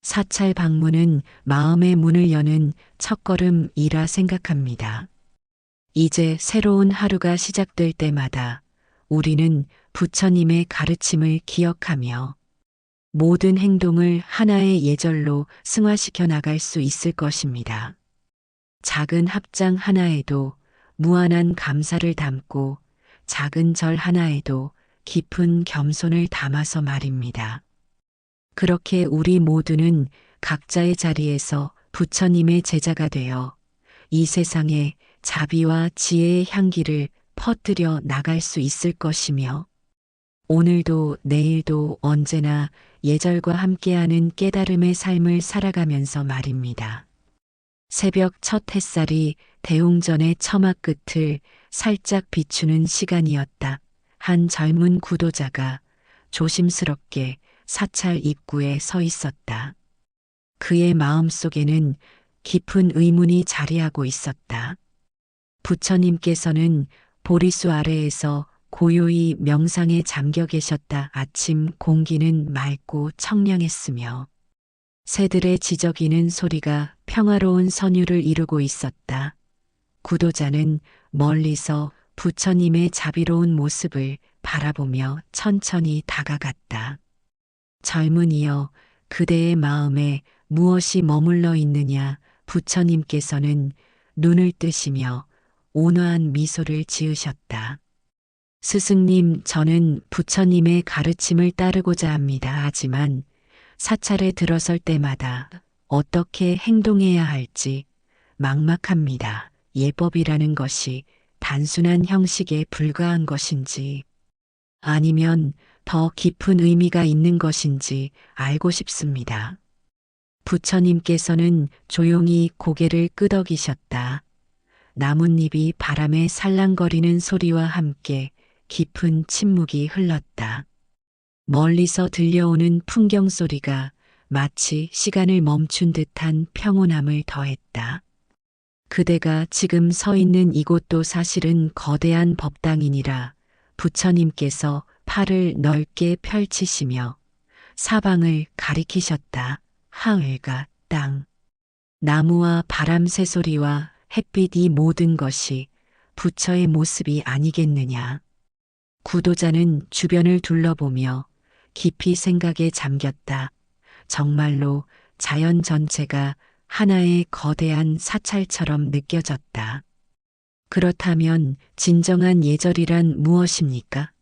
사찰 방문은 마음의 문을 여는 첫걸음이라 생각합니다. 이제 새로운 하루가 시작될 때마다 우리는 부처님의 가르침을 기억하며 모든 행동을 하나의 예절로 승화시켜 나갈 수 있을 것입니다. 작은 합장 하나에도 무한한 감사를 담고 작은 절 하나에도 깊은 겸손을 담아서 말입니다. 그렇게 우리 모두는 각자의 자리에서 부처님의 제자가 되어 이 세상에 자비와 지혜의 향기를 퍼뜨려 나갈 수 있을 것이며 오늘도 내일도 언제나 예절과 함께하는 깨달음의 삶을 살아가면서 말입니다. 새벽 첫 햇살이 대웅전의 처마 끝을 살짝 비추는 시간이었다. 한 젊은 구도자가 조심스럽게 사찰 입구에 서 있었다. 그의 마음속에는 깊은 의문이 자리하고 있었다. 부처님께서는 보리수 아래에서 고요히 명상에 잠겨 계셨다. 아침 공기는 맑고 청량했으며 새들의 지저귀는 소리가 평화로운 선율을 이루고 있었다. 구도자는 멀리서 부처님의 자비로운 모습을 바라보며 천천히 다가갔다. 젊은이여, 그대의 마음에 무엇이 머물러 있느냐? 부처님께서는 눈을 뜨시며 온화한 미소를 지으셨다. 스승님, 저는 부처님의 가르침을 따르고자 합니다. 하지만 사찰에 들어설 때마다 어떻게 행동해야 할지 막막합니다. 예법이라는 것이 단순한 형식에 불과한 것인지 아니면 더 깊은 의미가 있는 것인지 알고 싶습니다. 부처님께서는 조용히 고개를 끄덕이셨다. 나뭇잎이 바람에 살랑거리는 소리와 함께 깊은 침묵이 흘렀다. 멀리서 들려오는 풍경 소리가 마치 시간을 멈춘 듯한 평온함을 더했다. 그대가 지금 서 있는 이곳도 사실은 거대한 법당이니라. 부처님께서 팔을 넓게 펼치시며 사방을 가리키셨다. 하늘과 땅, 나무와 바람 새소리와 햇빛, 이 모든 것이 부처의 모습이 아니겠느냐. 구도자는 주변을 둘러보며 깊이 생각에 잠겼다. 정말로 자연 전체가 하나의 거대한 사찰처럼 느껴졌다. 그렇다면 진정한 예절이란 무엇입니까?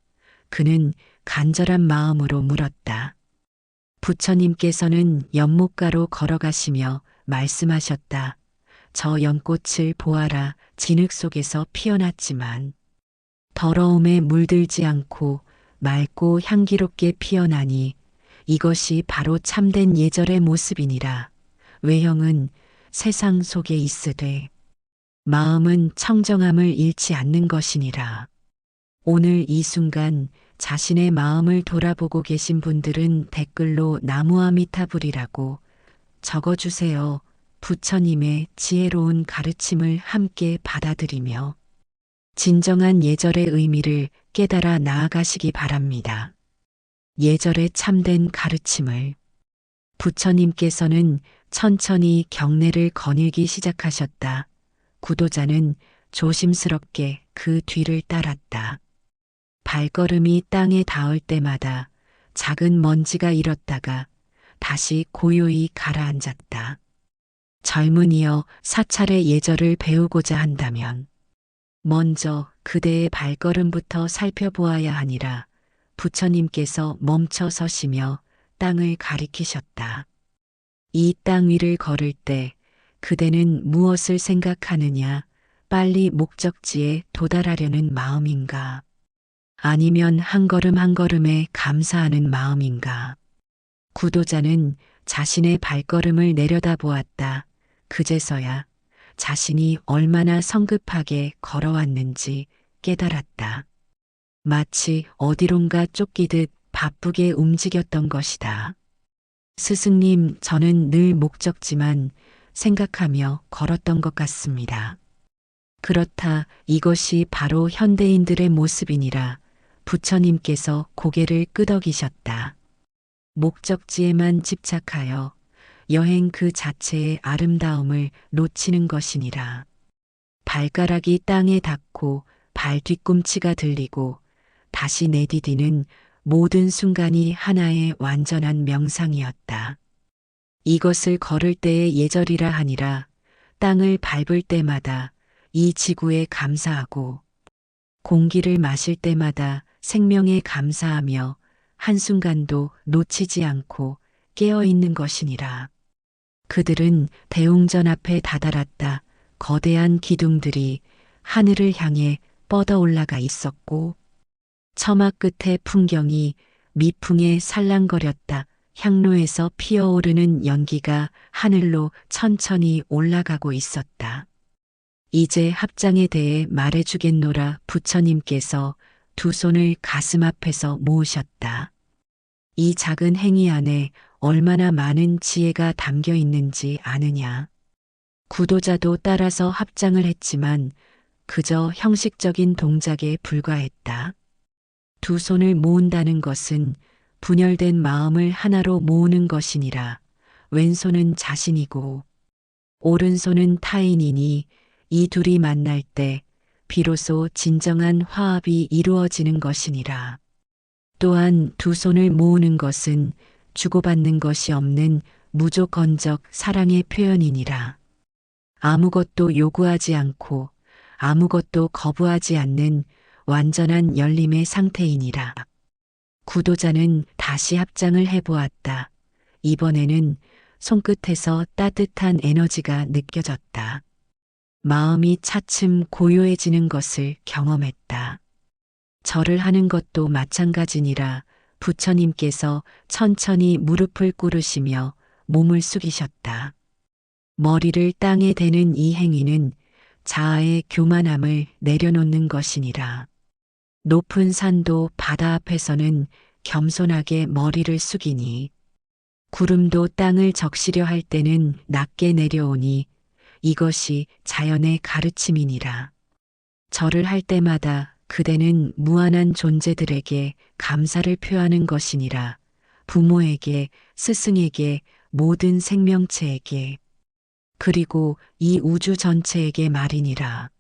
그는 간절한 마음으로 물었다. 부처님께서는 연못가로 걸어가시며 말씀하셨다. 저 연꽃을 보아라. 진흙 속에서 피어났지만 더러움에 물들지 않고 맑고 향기롭게 피어나니 이것이 바로 참된 예절의 모습이니라. 외형은 세상 속에 있으되 마음은 청정함을 잃지 않는 것이니라. 오늘 이 순간 자신의 마음을 돌아보고 계신 분들은 댓글로 나무아미타불이라고 적어주세요. 부처님의 지혜로운 가르침을 함께 받아들이며 진정한 예절의 의미를 깨달아 나아가시기 바랍니다. 예절의 참된 가르침을 부처님께서는 천천히 경례를 거닐기 시작하셨다. 구도자는 조심스럽게 그 뒤를 따랐다. 발걸음이 땅에 닿을 때마다 작은 먼지가 일었다가 다시 고요히 가라앉았다. 젊은이여, 사찰의 예절을 배우고자 한다면 먼저 그대의 발걸음부터 살펴보아야 하니라. 부처님께서 멈춰 서시며 땅을 가리키셨다. 이 땅 위를 걸을 때 그대는 무엇을 생각하느냐? 빨리 목적지에 도달하려는 마음인가? 아니면 한 걸음 한 걸음에 감사하는 마음인가? 구도자는 자신의 발걸음을 내려다보았다. 그제서야 자신이 얼마나 성급하게 걸어왔는지 깨달았다. 마치 어디론가 쫓기듯 바쁘게 움직였던 것이다. 스승님, 저는 늘 목적지만 생각하며 걸었던 것 같습니다. 그렇다, 이것이 바로 현대인들의 모습이니라. 부처님께서 고개를 끄덕이셨다. 목적지에만 집착하여 여행 그 자체의 아름다움을 놓치는 것이니라. 발가락이 땅에 닿고 발 뒤꿈치가 들리고 다시 내디디는 모든 순간이 하나의 완전한 명상이었다. 이것을 걸을 때의 예절이라 하니라. 땅을 밟을 때마다 이 지구에 감사하고 공기를 마실 때마다 생명에 감사하며 한순간도 놓치지 않고 깨어 있는 것이니라. 그들은 대웅전 앞에 다다랐다. 거대한 기둥들이 하늘을 향해 뻗어 올라가 있었고 처마 끝의 풍경이 미풍에 살랑거렸다. 향로에서 피어오르는 연기가 하늘로 천천히 올라가고 있었다. 이제 합장에 대해 말해주겠노라. 부처님께서 두 손을 가슴 앞에서 모으셨다. 이 작은 행위 안에 얼마나 많은 지혜가 담겨 있는지 아느냐. 구도자도 따라서 합장을 했지만 그저 형식적인 동작에 불과했다. 두 손을 모은다는 것은 분열된 마음을 하나로 모으는 것이니라. 왼손은 자신이고 오른손은 타인이니 이 둘이 만날 때 비로소 진정한 화합이 이루어지는 것이니라. 또한 두 손을 모으는 것은 주고받는 것이 없는 무조건적 사랑의 표현이니라. 아무것도 요구하지 않고 아무것도 거부하지 않는 완전한 열림의 상태이니라. 구도자는 다시 합장을 해보았다. 이번에는 손끝에서 따뜻한 에너지가 느껴졌다. 마음이 차츰 고요해지는 것을 경험했다. 절을 하는 것도 마찬가지니라. 부처님께서 천천히 무릎을 꿇으시며 몸을 숙이셨다. 머리를 땅에 대는 이 행위는 자아의 교만함을 내려놓는 것이니라. 높은 산도 바다 앞에서는 겸손하게 머리를 숙이니 구름도 땅을 적시려 할 때는 낮게 내려오니 이것이 자연의 가르침이니라. 절을 할 때마다 그대는 무한한 존재들에게 감사를 표하는 것이니라. 부모에게, 스승에게, 모든 생명체에게, 그리고 이 우주 전체에게 말이니라.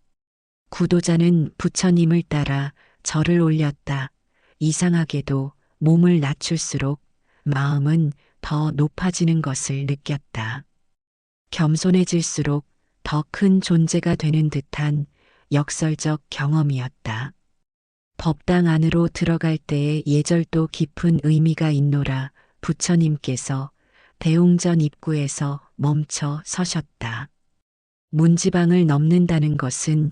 구도자는 부처님을 따라 절을 올렸다. 이상하게도 몸을 낮출수록 마음은 더 높아지는 것을 느꼈다. 겸손해질수록 더 큰 존재가 되는 듯한 역설적 경험이었다. 법당 안으로 들어갈 때의 예절도 깊은 의미가 있노라. 부처님께서 대웅전 입구에서 멈춰 서셨다. 문지방을 넘는다는 것은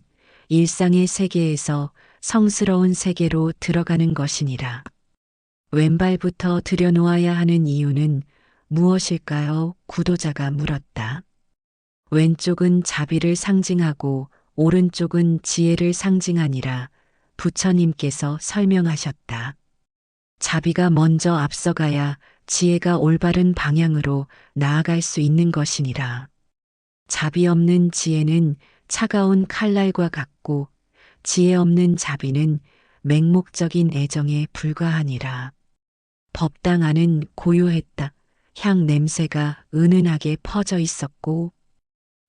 일상의 세계에서 성스러운 세계로 들어가는 것이니라. 왼발부터 들여놓아야 하는 이유는 무엇일까요? 구도자가 물었다. 왼쪽은 자비를 상징하고 오른쪽은 지혜를 상징하니라. 부처님께서 설명하셨다. 자비가 먼저 앞서가야 지혜가 올바른 방향으로 나아갈 수 있는 것이니라. 자비 없는 지혜는 차가운 칼날과 같고 지혜 없는 자비는 맹목적인 애정에 불과하니라. 법당 안은 고요했다. 향 냄새가 은은하게 퍼져 있었고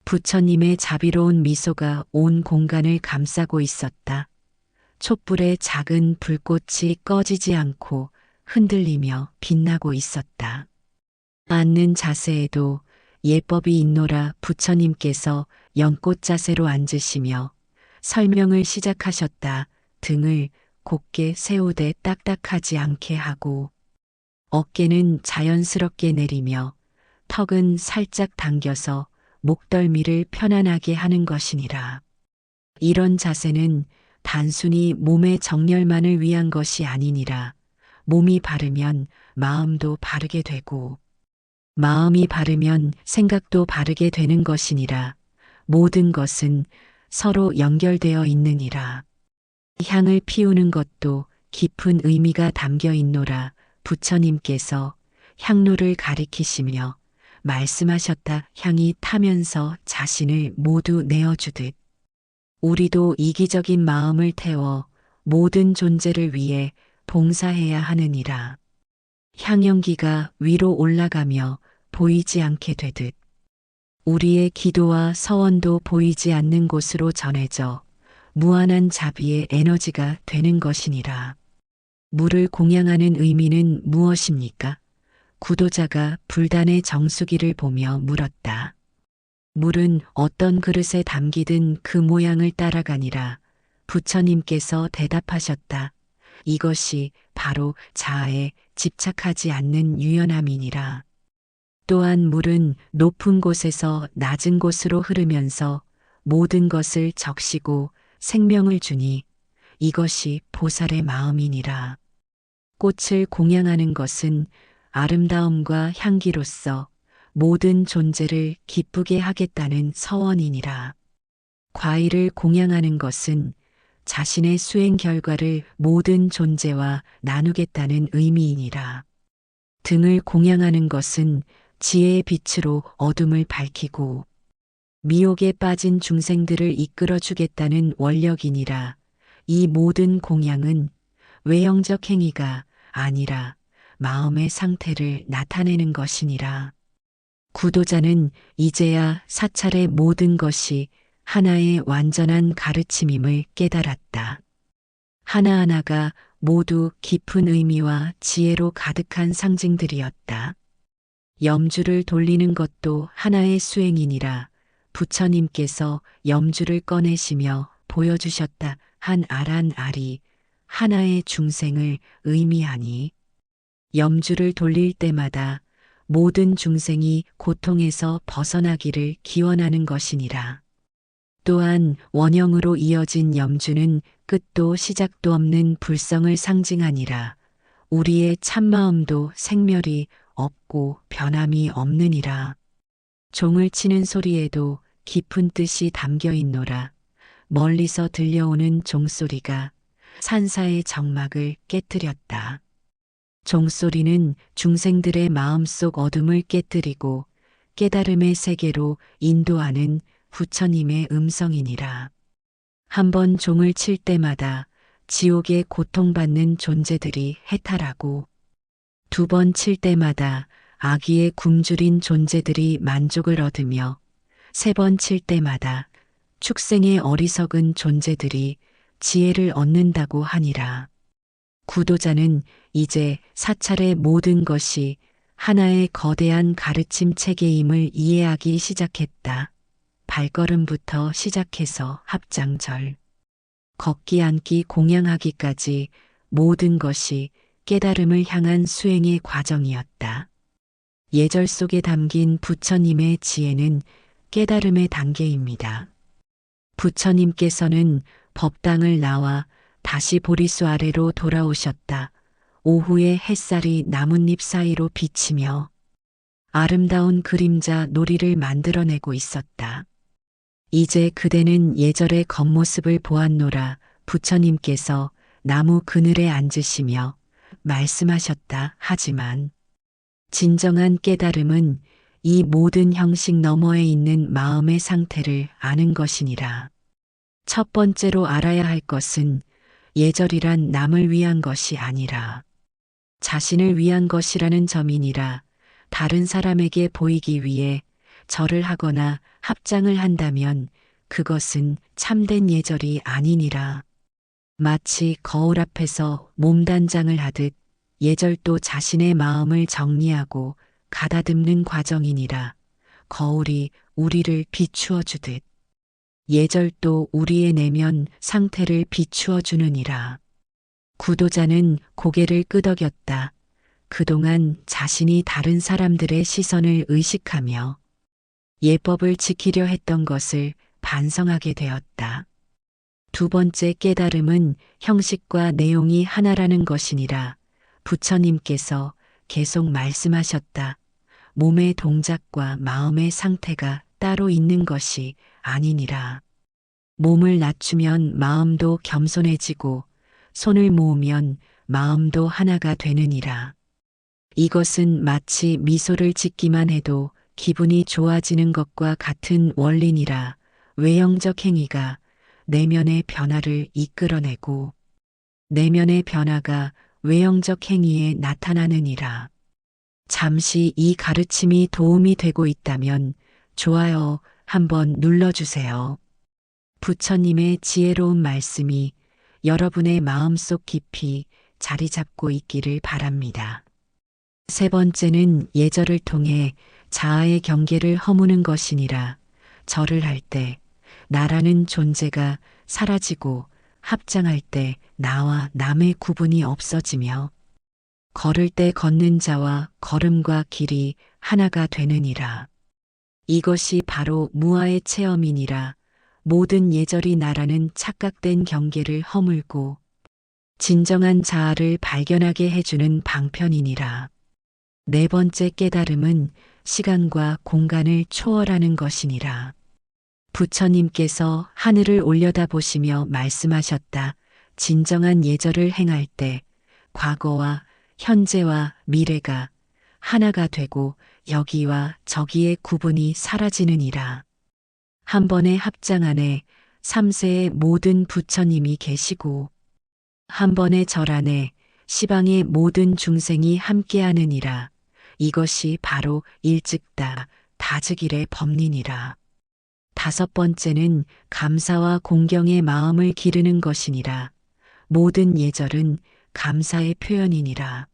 부처님의 자비로운 미소가 온 공간을 감싸고 있었다. 촛불의 작은 불꽃이 꺼지지 않고 흔들리며 빛나고 있었다. 앉는 자세에도 예법이 있노라. 부처님께서 연꽃 자세로 앉으시며 설명을 시작하셨다. 등을 곧게 세우되 딱딱하지 않게 하고 어깨는 자연스럽게 내리며 턱은 살짝 당겨서 목덜미를 편안하게 하는 것이니라. 이런 자세는 단순히 몸의 정렬만을 위한 것이 아니니라. 몸이 바르면 마음도 바르게 되고 마음이 바르면 생각도 바르게 되는 것이니라. 모든 것은 서로 연결되어 있느니라. 향을 피우는 것도 깊은 의미가 담겨 있노라. 부처님께서 향로를 가리키시며 말씀하셨다. 향이 타면서 자신을 모두 내어주듯 우리도 이기적인 마음을 태워 모든 존재를 위해 봉사해야 하느니라. 향연기가 위로 올라가며 보이지 않게 되듯 우리의 기도와 서원도 보이지 않는 곳으로 전해져 무한한 자비의 에너지가 되는 것이니라. 물을 공양하는 의미는 무엇입니까? 구도자가 불단의 정수기를 보며 물었다. 물은 어떤 그릇에 담기든 그 모양을 따라가니라. 부처님께서 대답하셨다. 이것이 바로 자아에 집착하지 않는 유연함이니라. 또한 물은 높은 곳에서 낮은 곳으로 흐르면서 모든 것을 적시고 생명을 주니 이것이 보살의 마음이니라. 꽃을 공양하는 것은 아름다움과 향기로서 모든 존재를 기쁘게 하겠다는 서원이니라. 과일을 공양하는 것은 자신의 수행 결과를 모든 존재와 나누겠다는 의미이니라. 등을 공양하는 것은 지혜의 빛으로 어둠을 밝히고 미혹에 빠진 중생들을 이끌어 주겠다는 원력이니라. 이 모든 공양은 외형적 행위가 아니라 마음의 상태를 나타내는 것이니라. 구도자는 이제야 사찰의 모든 것이 하나의 완전한 가르침임을 깨달았다. 하나하나가 모두 깊은 의미와 지혜로 가득한 상징들이었다. 염주를 돌리는 것도 하나의 수행이니라. 부처님께서 염주를 꺼내시며 보여주셨다. 한 알 한 알이 하나의 중생을 의미하니 염주를 돌릴 때마다 모든 중생이 고통에서 벗어나기를 기원하는 것이니라. 또한 원형으로 이어진 염주는 끝도 시작도 없는 불성을 상징하니라. 우리의 참마음도 생멸이 없고 변함이 없느니라. 종을 치는 소리에도 깊은 뜻이 담겨 있노라. 멀리서 들려오는 종소리가 산사의 정막을 깨뜨렸다. 종소리는 중생들의 마음속 어둠을 깨뜨리고 깨달음의 세계로 인도하는 부처님의 음성이니라. 한 번 종을 칠 때마다 지옥에 고통받는 존재들이 해탈하고 두 번 칠 때마다 악의에 굶주린 존재들이 만족을 얻으며 세 번 칠 때마다 축생의 어리석은 존재들이 지혜를 얻는다고 하니라. 구도자는 이제 사찰의 모든 것이 하나의 거대한 가르침 체계임을 이해하기 시작했다. 발걸음부터 시작해서 합장절, 걷기 앉기 공양하기까지 모든 것이 깨달음을 향한 수행의 과정이었다. 예절 속에 담긴 부처님의 지혜는 깨달음의 단계입니다. 부처님께서는 법당을 나와 다시 보리수 아래로 돌아오셨다. 오후에 햇살이 나뭇잎 사이로 비치며 아름다운 그림자 놀이를 만들어내고 있었다. 이제 그대는 예절의 겉모습을 보았노라. 부처님께서 나무 그늘에 앉으시며 말씀하셨다. 하지만 진정한 깨달음은 이 모든 형식 너머에 있는 마음의 상태를 아는 것이니라. 첫 번째로 알아야 할 것은 예절이란 남을 위한 것이 아니라 자신을 위한 것이라는 점이니라. 다른 사람에게 보이기 위해 절을 하거나 합장을 한다면 그것은 참된 예절이 아니니라. 마치 거울 앞에서 몸단장을 하듯 예절도 자신의 마음을 정리하고 가다듬는 과정이니라. 거울이 우리를 비추어 주듯 예절도 우리의 내면 상태를 비추어 주느니라. 구도자는 고개를 끄덕였다. 그동안 자신이 다른 사람들의 시선을 의식하며 예법을 지키려 했던 것을 반성하게 되었다. 두 번째 깨달음은 형식과 내용이 하나라는 것이니라. 부처님께서 계속 말씀하셨다. 몸의 동작과 마음의 상태가 따로 있는 것이 아니니라. 몸을 낮추면 마음도 겸손해지고 손을 모으면 마음도 하나가 되느니라. 이것은 마치 미소를 짓기만 해도 기분이 좋아지는 것과 같은 원리니라. 외형적 행위가 내면의 변화를 이끌어내고 내면의 변화가 외형적 행위에 나타나느니라. 잠시 이 가르침이 도움이 되고 있다면 좋아요 한번 눌러주세요. 부처님의 지혜로운 말씀이 여러분의 마음속 깊이 자리 잡고 있기를 바랍니다. 세 번째는 예절을 통해 자아의 경계를 허무는 것이니라. 절을 할 때 나라는 존재가 사라지고 합장할 때 나와 남의 구분이 없어지며 걸을 때 걷는 자와 걸음과 길이 하나가 되느니라. 이것이 바로 무아의 체험이니라. 모든 예절이 나라는 착각된 경계를 허물고 진정한 자아를 발견하게 해주는 방편이니라. 네 번째 깨달음은 시간과 공간을 초월하는 것이니라. 부처님께서 하늘을 올려다보시며 말씀하셨다. 진정한 예절을 행할 때 과거와 현재와 미래가 하나가 되고 여기와 저기의 구분이 사라지느니라. 한 번의 합장 안에 3세의 모든 부처님이 계시고 한 번의 절 안에 시방의 모든 중생이 함께하느니라. 이것이 바로 일즉다 다즉일의 법리니라. 다섯 번째는 감사와 공경의 마음을 기르는 것이니라. 모든 예절은 감사의 표현이니라.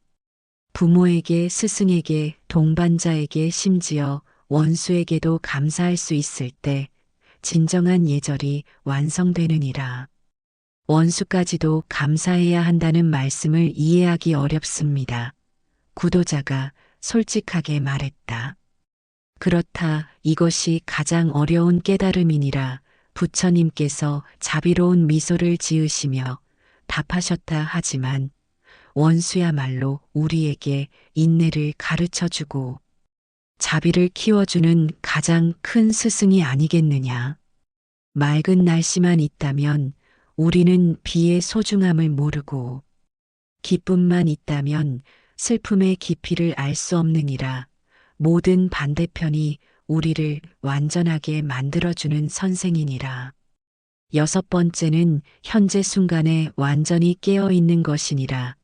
부모에게, 스승에게, 동반자에게, 심지어 원수에게도 감사할 수 있을 때 진정한 예절이 완성되느니라. 원수까지도 감사해야 한다는 말씀을 이해하기 어렵습니다. 구도자가 솔직하게 말했다. 그렇다, 이것이 가장 어려운 깨달음이니라. 부처님께서 자비로운 미소를 지으시며 답하셨다. 하지만 원수야말로 우리에게 인내를 가르쳐주고 자비를 키워주는 가장 큰 스승이 아니겠느냐. 맑은 날씨만 있다면 우리는 비의 소중함을 모르고 기쁨만 있다면 슬픔의 깊이를 알 수 없느니라. 모든 반대편이 우리를 완전하게 만들어주는 선생이니라. 여섯 번째는 현재 순간에 완전히 깨어있는 것이니라.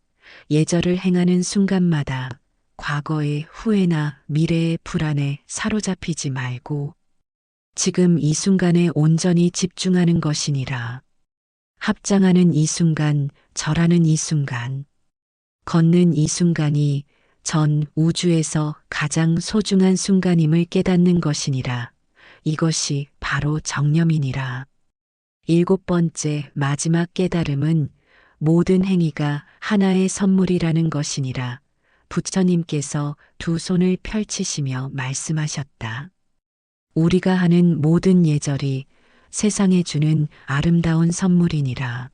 예절을 행하는 순간마다 과거의 후회나 미래의 불안에 사로잡히지 말고 지금 이 순간에 온전히 집중하는 것이니라. 합장하는 이 순간, 절하는 이 순간, 걷는 이 순간이 전 우주에서 가장 소중한 순간임을 깨닫는 것이니라. 이것이 바로 정념이니라. 일곱 번째 마지막 깨달음은 모든 행위가 하나의 선물이라는 것이니라. 부처님께서 두 손을 펼치시며 말씀하셨다. 우리가 하는 모든 예절이 세상에 주는 아름다운 선물이니라.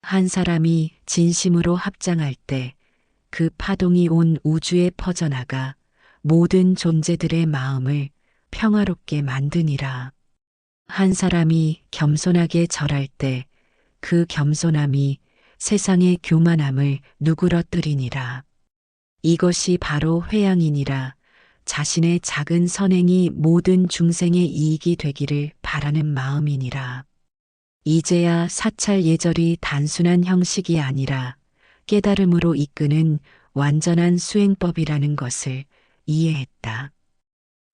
한 사람이 진심으로 합장할 때 그 파동이 온 우주에 퍼져나가 모든 존재들의 마음을 평화롭게 만드니라. 한 사람이 겸손하게 절할 때 그 겸손함이 세상의 교만함을 누그러뜨리니라. 이것이 바로 회양이니라. 자신의 작은 선행이 모든 중생의 이익이 되기를 바라는 마음이니라. 이제야 사찰 예절이 단순한 형식이 아니라 깨달음으로 이끄는 완전한 수행법이라는 것을 이해했다.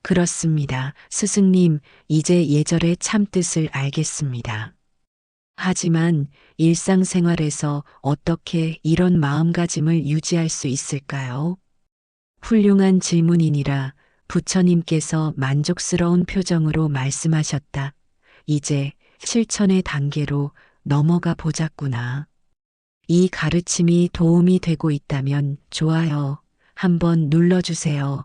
그렇습니다. 스승님, 이제 예절의 참뜻을 알겠습니다. 하지만 일상생활에서 어떻게 이런 마음가짐을 유지할 수 있을까요? 훌륭한 질문이니라. 부처님께서 만족스러운 표정으로 말씀하셨다. 이제 실천의 단계로 넘어가 보자꾸나. 이 가르침이 도움이 되고 있다면 좋아요 한번 눌러주세요.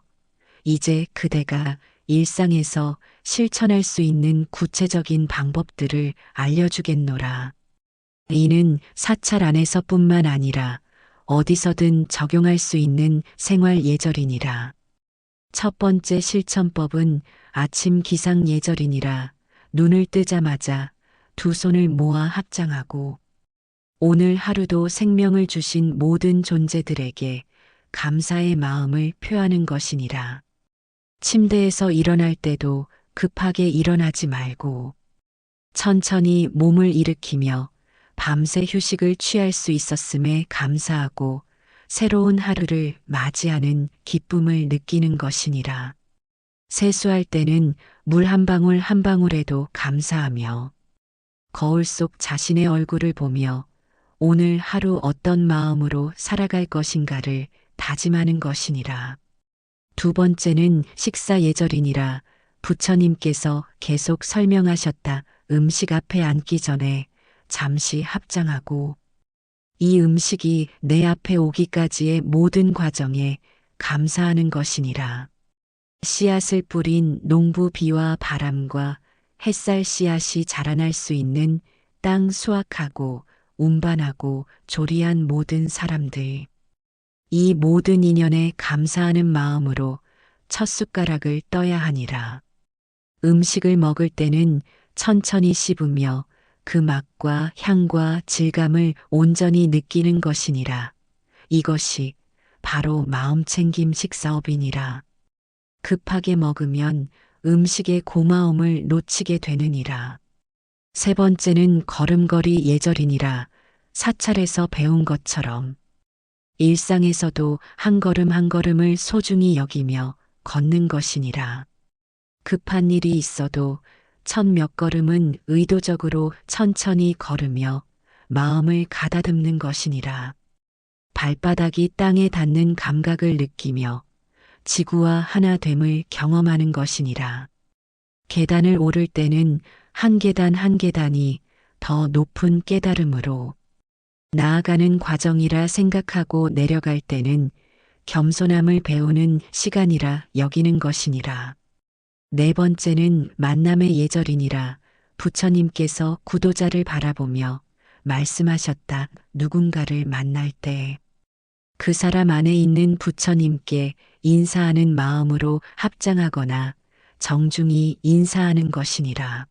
이제 그대가 일상에서 실천할 수 있는 구체적인 방법들을 알려주겠노라. 이는 사찰 안에서뿐만 아니라 어디서든 적용할 수 있는 생활 예절이니라. 첫 번째 실천법은 아침 기상 예절이니라. 눈을 뜨자마자 두 손을 모아 합장하고 오늘 하루도 생명을 주신 모든 존재들에게 감사의 마음을 표하는 것이니라. 침대에서 일어날 때도 급하게 일어나지 말고 천천히 몸을 일으키며 밤새 휴식을 취할 수 있었음에 감사하고 새로운 하루를 맞이하는 기쁨을 느끼는 것이니라. 세수할 때는 물 한 방울 한 방울에도 감사하며 거울 속 자신의 얼굴을 보며 오늘 하루 어떤 마음으로 살아갈 것인가를 다짐하는 것이니라. 두 번째는 식사 예절이니라. 부처님께서 계속 설명하셨다. 음식 앞에 앉기 전에 잠시 합장하고 이 음식이 내 앞에 오기까지의 모든 과정에 감사하는 것이니라. 씨앗을 뿌린 농부 비와 바람과 햇살 씨앗이 자라날 수 있는 땅 수확하고 운반하고 조리한 모든 사람들. 이 모든 인연에 감사하는 마음으로 첫 숟가락을 떠야 하니라. 음식을 먹을 때는 천천히 씹으며 그 맛과 향과 질감을 온전히 느끼는 것이니라. 이것이 바로 마음챙김 식사업이니라. 급하게 먹으면 음식의 고마움을 놓치게 되느니라. 세 번째는 걸음걸이 예절이니라. 사찰에서 배운 것처럼 일상에서도 한 걸음 한 걸음을 소중히 여기며 걷는 것이니라. 급한 일이 있어도 첫 몇 걸음은 의도적으로 천천히 걸으며 마음을 가다듬는 것이니라. 발바닥이 땅에 닿는 감각을 느끼며 지구와 하나됨을 경험하는 것이니라. 계단을 오를 때는 한 계단 한 계단이 더 높은 깨달음으로 나아가는 과정이라 생각하고 내려갈 때는 겸손함을 배우는 시간이라 여기는 것이니라. 네 번째는 만남의 예절이니라. 부처님께서 구도자를 바라보며 말씀하셨다. 누군가를 만날 때 그 사람 안에 있는 부처님께 인사하는 마음으로 합장하거나 정중히 인사하는 것이니라.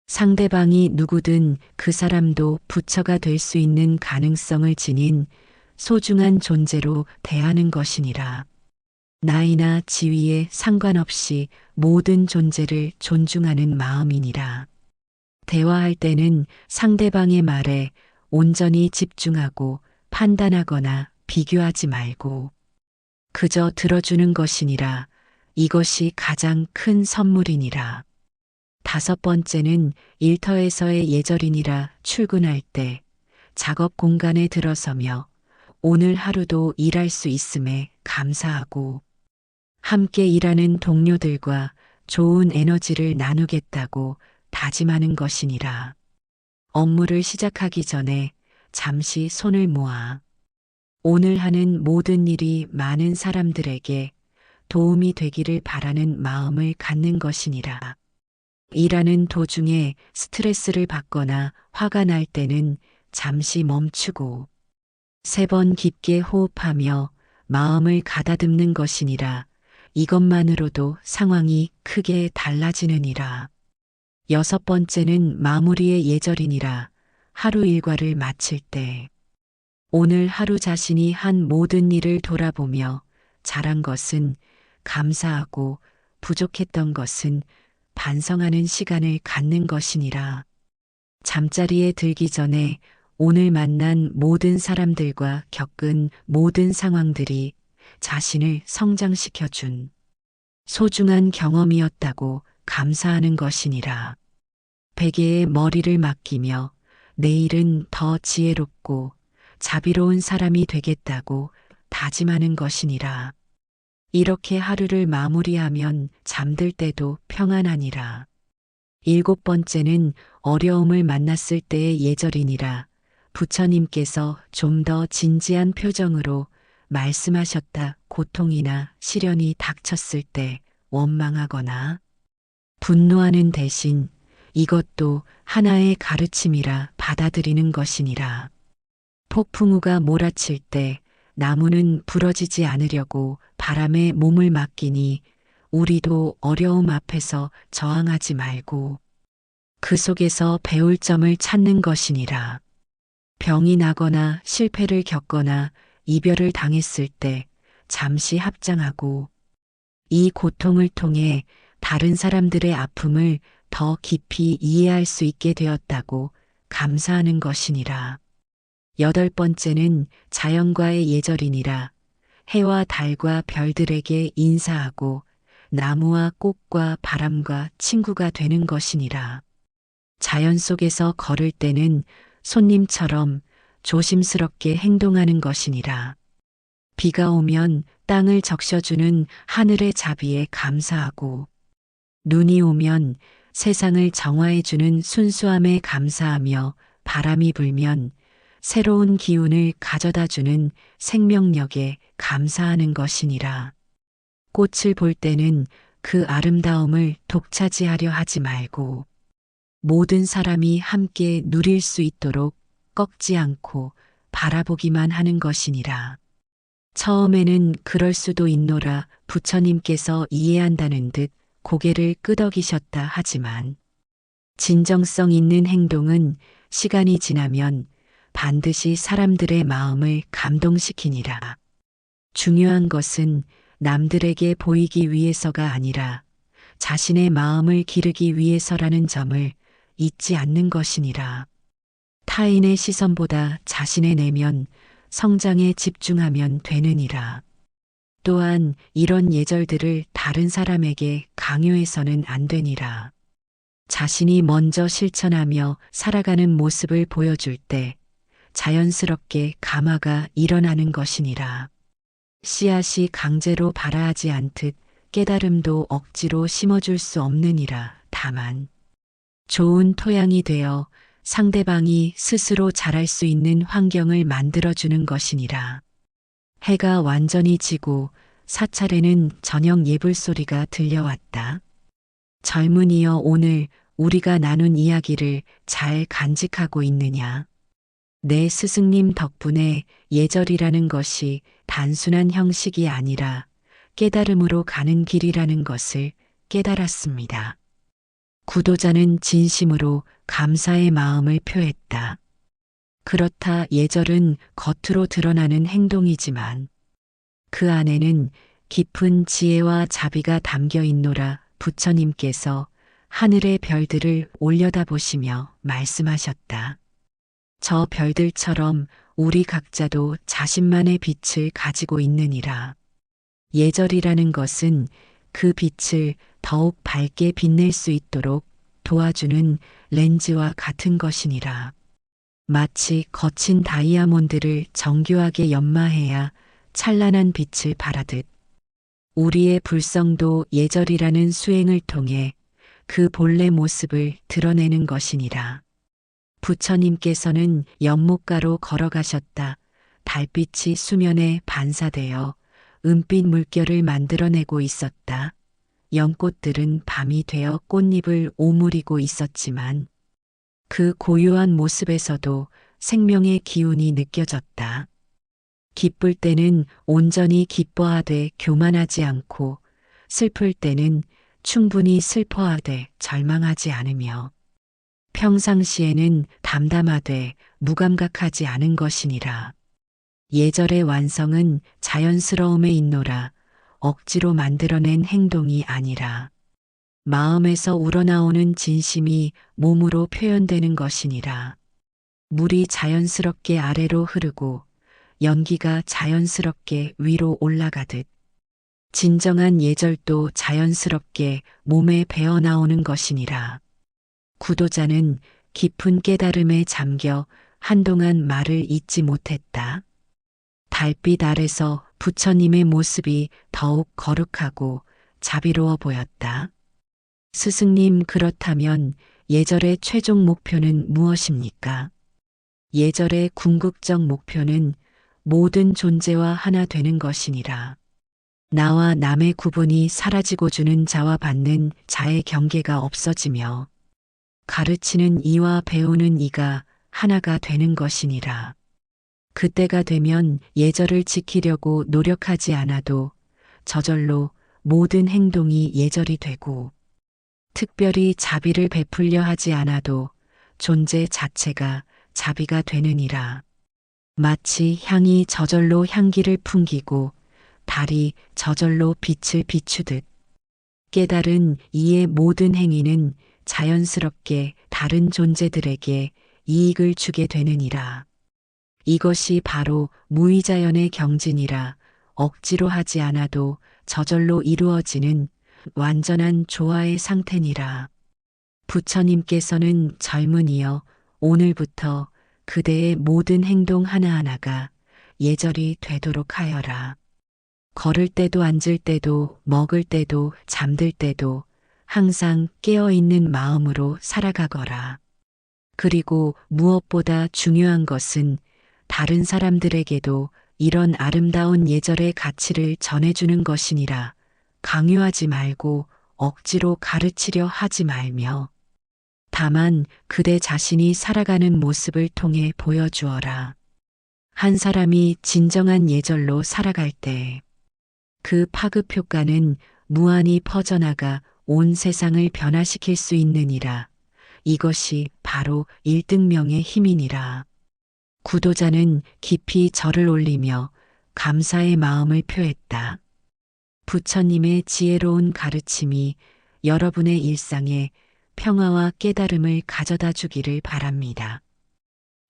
상대방이 누구든 그 사람도 부처가 될 수 있는 가능성을 지닌 소중한 존재로 대하는 것이니라. 나이나 지위에 상관없이 모든 존재를 존중하는 마음이니라. 대화할 때는 상대방의 말에 온전히 집중하고 판단하거나 비교하지 말고 그저 들어주는 것이니라. 이것이 가장 큰 선물이니라. 다섯 번째는 일터에서의 예절이니라. 출근할 때 작업 공간에 들어서며 오늘 하루도 일할 수 있음에 감사하고 함께 일하는 동료들과 좋은 에너지를 나누겠다고 다짐하는 것이니라. 업무를 시작하기 전에 잠시 손을 모아 오늘 하는 모든 일이 많은 사람들에게 도움이 되기를 바라는 마음을 갖는 것이니라. 일하는 도중에 스트레스를 받거나 화가 날 때는 잠시 멈추고 세 번 깊게 호흡하며 마음을 가다듬는 것이니라. 이것만으로도 상황이 크게 달라지느니라. 여섯 번째는 마무리의 예절이니라. 하루 일과를 마칠 때 오늘 하루 자신이 한 모든 일을 돌아보며 잘한 것은 감사하고 부족했던 것은 반성하는 시간을 갖는 것이니라. 잠자리에 들기 전에 오늘 만난 모든 사람들과 겪은 모든 상황들이 자신을 성장시켜준 소중한 경험이었다고 감사하는 것이니라. 베개에 머리를 맡기며 내일은 더 지혜롭고 자비로운 사람이 되겠다고 다짐하는 것이니라. 이렇게 하루를 마무리하면 잠들 때도 평안하니라. 일곱 번째는 어려움을 만났을 때의 예절이니라. 부처님께서 좀 더 진지한 표정으로 말씀하셨다. 고통이나 시련이 닥쳤을 때 원망하거나 분노하는 대신 이것도 하나의 가르침이라 받아들이는 것이니라. 폭풍우가 몰아칠 때 나무는 부러지지 않으려고 바람에 몸을 맡기니 우리도 어려움 앞에서 저항하지 말고 그 속에서 배울 점을 찾는 것이니라. 병이 나거나 실패를 겪거나 이별을 당했을 때 잠시 합장하고 이 고통을 통해 다른 사람들의 아픔을 더 깊이 이해할 수 있게 되었다고 감사하는 것이니라. 8번째는 자연과의 예절이니라. 해와 달과 별들에게 인사하고 나무와 꽃과 바람과 친구가 되는 것이니라. 자연 속에서 걸을 때는 손님처럼 조심스럽게 행동하는 것이니라. 비가 오면 땅을 적셔주는 하늘의 자비에 감사하고, 눈이 오면 세상을 정화해주는 순수함에 감사하며, 바람이 불면 새로운 기운을 가져다주는 생명력에 감사하는 것이니라. 꽃을 볼 때는 그 아름다움을 독차지하려 하지 말고, 모든 사람이 함께 누릴 수 있도록 꺾지 않고 바라보기만 하는 것이니라. 처음에는 그럴 수도 있노라 부처님께서 이해한다는 듯 고개를 끄덕이셨다 하지만, 진정성 있는 행동은 시간이 지나면 반드시 사람들의 마음을 감동시키니라. 중요한 것은 남들에게 보이기 위해서가 아니라 자신의 마음을 기르기 위해서라는 점을 잊지 않는 것이니라. 타인의 시선보다 자신의 내면 성장에 집중하면 되느니라. 또한 이런 예절들을 다른 사람에게 강요해서는 안 되니라. 자신이 먼저 실천하며 살아가는 모습을 보여줄 때 자연스럽게 감화가 일어나는 것이니라. 씨앗이 강제로 발아하지 않듯 깨달음도 억지로 심어줄 수 없느니라. 다만 좋은 토양이 되어 상대방이 스스로 자랄 수 있는 환경을 만들어주는 것이니라. 해가 완전히 지고 사찰에는 저녁 예불 소리가 들려왔다. 젊은이여, 오늘 우리가 나눈 이야기를 잘 간직하고 있느냐? 내 스승님 덕분에 예절이라는 것이 단순한 형식이 아니라 깨달음으로 가는 길이라는 것을 깨달았습니다. 구도자는 진심으로 감사의 마음을 표했다. 그렇다, 예절은 겉으로 드러나는 행동이지만 그 안에는 깊은 지혜와 자비가 담겨 있노라 부처님께서 하늘의 별들을 올려다보시며 말씀하셨다. 저 별들처럼 우리 각자도 자신만의 빛을 가지고 있느니라. 예절이라는 것은 그 빛을 더욱 밝게 빛낼 수 있도록 도와주는 렌즈와 같은 것이니라. 마치 거친 다이아몬드를 정교하게 연마해야 찬란한 빛을 발하듯 우리의 불성도 예절이라는 수행을 통해 그 본래 모습을 드러내는 것이니라. 부처님께서는 연못가로 걸어가셨다. 달빛이 수면에 반사되어 은빛 물결을 만들어내고 있었다. 연꽃들은 밤이 되어 꽃잎을 오므리고 있었지만 그 고요한 모습에서도 생명의 기운이 느껴졌다. 기쁠 때는 온전히 기뻐하되 교만하지 않고, 슬플 때는 충분히 슬퍼하되 절망하지 않으며, 평상시에는 담담하되 무감각하지 않은 것이니라. 예절의 완성은 자연스러움에 있노라. 억지로 만들어낸 행동이 아니라 마음에서 우러나오는 진심이 몸으로 표현되는 것이니라. 물이 자연스럽게 아래로 흐르고 연기가 자연스럽게 위로 올라가듯 진정한 예절도 자연스럽게 몸에 배어 나오는 것이니라. 구도자는 깊은 깨달음에 잠겨 한동안 말을 잇지 못했다. 달빛 아래서 부처님의 모습이 더욱 거룩하고 자비로워 보였다. 스승님, 그렇다면 예절의 최종 목표는 무엇입니까? 예절의 궁극적 목표는 모든 존재와 하나 되는 것이니라. 나와 남의 구분이 사라지고 주는 자와 받는 자의 경계가 없어지며 가르치는 이와 배우는 이가 하나가 되는 것이니라. 그때가 되면 예절을 지키려고 노력하지 않아도 저절로 모든 행동이 예절이 되고, 특별히 자비를 베풀려 하지 않아도 존재 자체가 자비가 되느니라. 마치 향이 저절로 향기를 풍기고 달이 저절로 빛을 비추듯 깨달은 이의 모든 행위는 자연스럽게 다른 존재들에게 이익을 주게 되느니라. 이것이 바로 무의자연의 경진이라 억지로 하지 않아도 저절로 이루어지는 완전한 조화의 상태니라. 부처님께서는 젊은이여 오늘부터 그대의 모든 행동 하나하나가 예절이 되도록 하여라. 걸을 때도 앉을 때도 먹을 때도 잠들 때도 항상 깨어있는 마음으로 살아가거라. 그리고 무엇보다 중요한 것은 다른 사람들에게도 이런 아름다운 예절의 가치를 전해주는 것이니라. 강요하지 말고 억지로 가르치려 하지 말며 다만 그대 자신이 살아가는 모습을 통해 보여주어라. 한 사람이 진정한 예절로 살아갈 때 그 파급 효과는 무한히 퍼져나가 온 세상을 변화시킬 수 있느니라. 이것이 바로 일등명의 힘이니라. 구도자는 깊이 절을 올리며 감사의 마음을 표했다. 부처님의 지혜로운 가르침이 여러분의 일상에 평화와 깨달음을 가져다 주기를 바랍니다.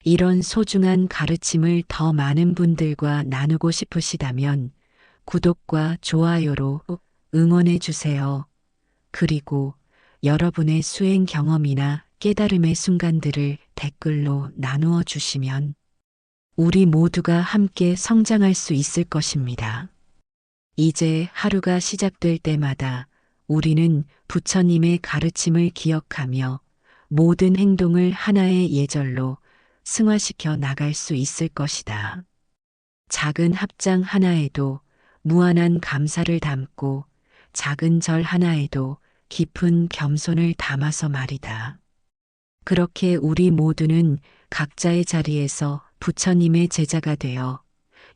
이런 소중한 가르침을 더 많은 분들과 나누고 싶으시다면 구독과 좋아요로 응원해 주세요. 그리고 여러분의 수행 경험이나 깨달음의 순간들을 댓글로 나누어 주시면 우리 모두가 함께 성장할 수 있을 것입니다. 이제 하루가 시작될 때마다 우리는 부처님의 가르침을 기억하며 모든 행동을 하나의 예절로 승화시켜 나갈 수 있을 것이다. 작은 합장 하나에도 무한한 감사를 담고 작은 절 하나에도 깊은 겸손을 담아서 말이다. 그렇게 우리 모두는 각자의 자리에서 부처님의 제자가 되어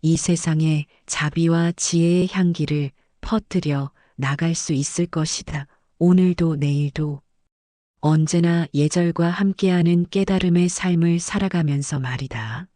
이 세상에 자비와 지혜의 향기를 퍼뜨려 나갈 수 있을 것이다. 오늘도 내일도 언제나 예절과 함께하는 깨달음의 삶을 살아가면서 말이다.